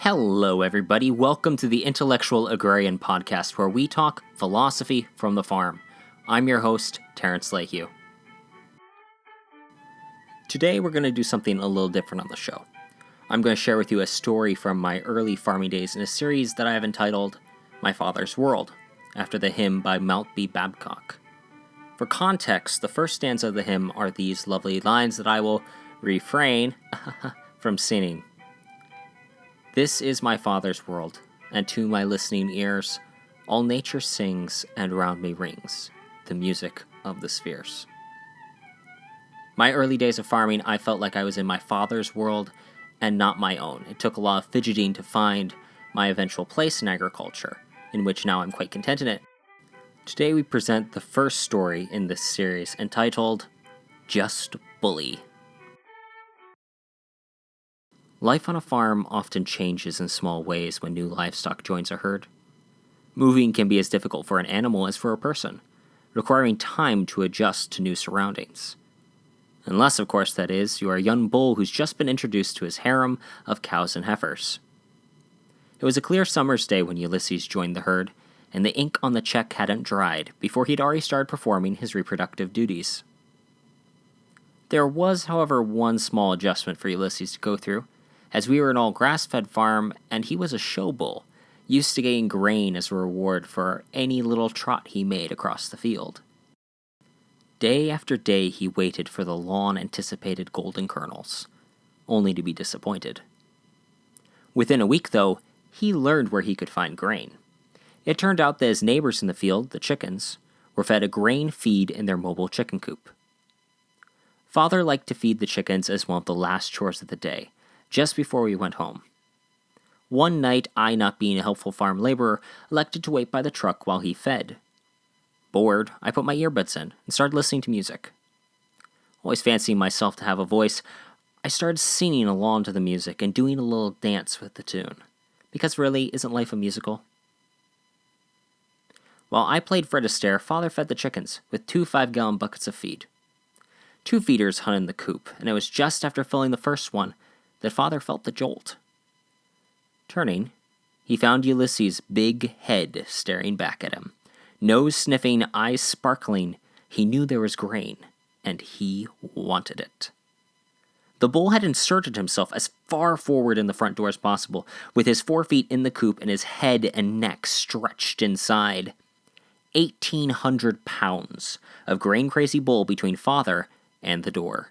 Hello, everybody. Welcome to the Intellectual Agrarian Podcast, where we talk philosophy from the farm. I'm your host, Terrence Lehue. Today, we're going to do something a little different on the show. I'm going to share with you a story from my early farming days in a series that I have entitled My Father's World, after the hymn by Maltby Babcock. For context, the first stanza of the hymn are these lovely lines that I will refrain from singing. This is my Father's world, and to my listening ears, all nature sings and round me rings the music of the spheres. My early days of farming, I felt like I was in my father's world and not my own. It took a lot of fidgeting to find my eventual place in agriculture, in which now I'm quite content in it. Today we present the first story in this series, entitled Just Bully. Life on a farm often changes in small ways when new livestock joins a herd. Moving can be as difficult for an animal as for a person, requiring time to adjust to new surroundings. Unless, of course, that is, you are a young bull who's just been introduced to his harem of cows and heifers. It was a clear summer's day when Ulysses joined the herd, and the ink on the check hadn't dried before he'd already started performing his reproductive duties. There was, however, one small adjustment for Ulysses to go through, as we were an all-grass-fed farm, and he was a show bull, used to getting grain as a reward for any little trot he made across the field. Day after day he waited for the long-anticipated golden kernels, only to be disappointed. Within a week, though, he learned where he could find grain. It turned out that his neighbors in the field, the chickens, were fed a grain feed in their mobile chicken coop. Father liked to feed the chickens as one of the last chores of the day, just before we went home. One night, I, not being a helpful farm laborer, elected to wait by the truck while he fed. Bored, I put my earbuds in and started listening to music. Always fancying myself to have a voice, I started singing along to the music and doing a little dance with the tune. Because really, isn't life a musical? While I played Fred Astaire, Father fed the chickens with 2 5-gallon buckets of feed. 2 feeders hung in the coop, and it was just after filling the first one that Father felt the jolt. Turning, he found Ulysses' big head staring back at him. Nose sniffing, eyes sparkling, he knew there was grain, and he wanted it. The bull had inserted himself as far forward in the front door as possible, with his 4 feet in the coop and his head and neck stretched inside. 1,800 pounds of grain-crazy bull between Father and the door.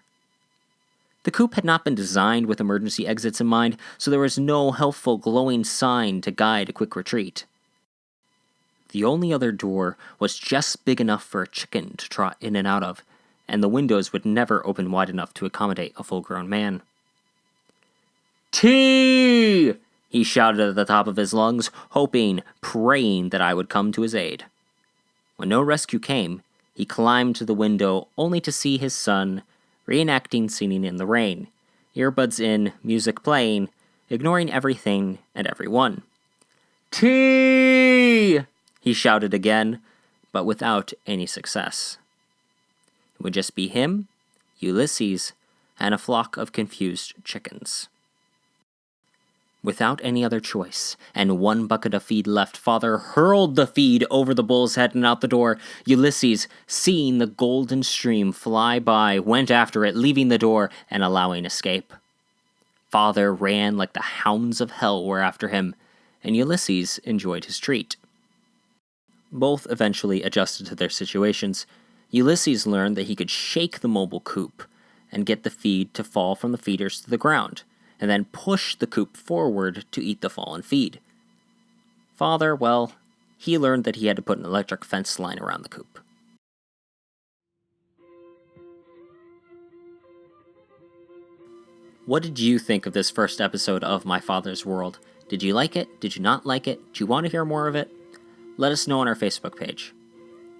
The coop had not been designed with emergency exits in mind, so there was no helpful glowing sign to guide a quick retreat. The only other door was just big enough for a chicken to trot in and out of, and the windows would never open wide enough to accommodate a full-grown man. "Tea!" he shouted at the top of his lungs, hoping, praying that I would come to his aid. When no rescue came, he climbed to the window only to see his son reenacting Singing in the Rain, earbuds in, music playing, ignoring everything and everyone. "Tea!" he shouted again, but without any success. It would just be him, Ulysses, and a flock of confused chickens. Without any other choice, and 1 bucket of feed left, Father hurled the feed over the bull's head and out the door. Ulysses, seeing the golden stream fly by, went after it, leaving the door and allowing escape. Father ran like the hounds of hell were after him, and Ulysses enjoyed his treat. Both eventually adjusted to their situations. Ulysses learned that he could shake the mobile coop and get the feed to fall from the feeders to the ground, and then push the coop forward to eat the fallen feed. Father, well, he learned that he had to put an electric fence line around the coop. What did you think of this first episode of My Father's World? Did you like it? Did you not like it? Do you want to hear more of it? Let us know on our Facebook page.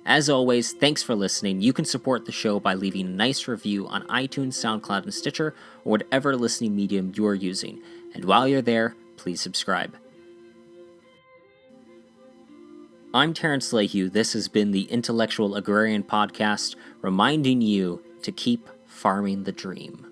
As always, thanks for listening. You can support the show by leaving a nice review on iTunes, SoundCloud, and Stitcher, or whatever listening medium you are using. And while you're there, please subscribe. I'm Terrence Lehue. This has been the Intellectual Agrarian Podcast, reminding you to keep farming the dream.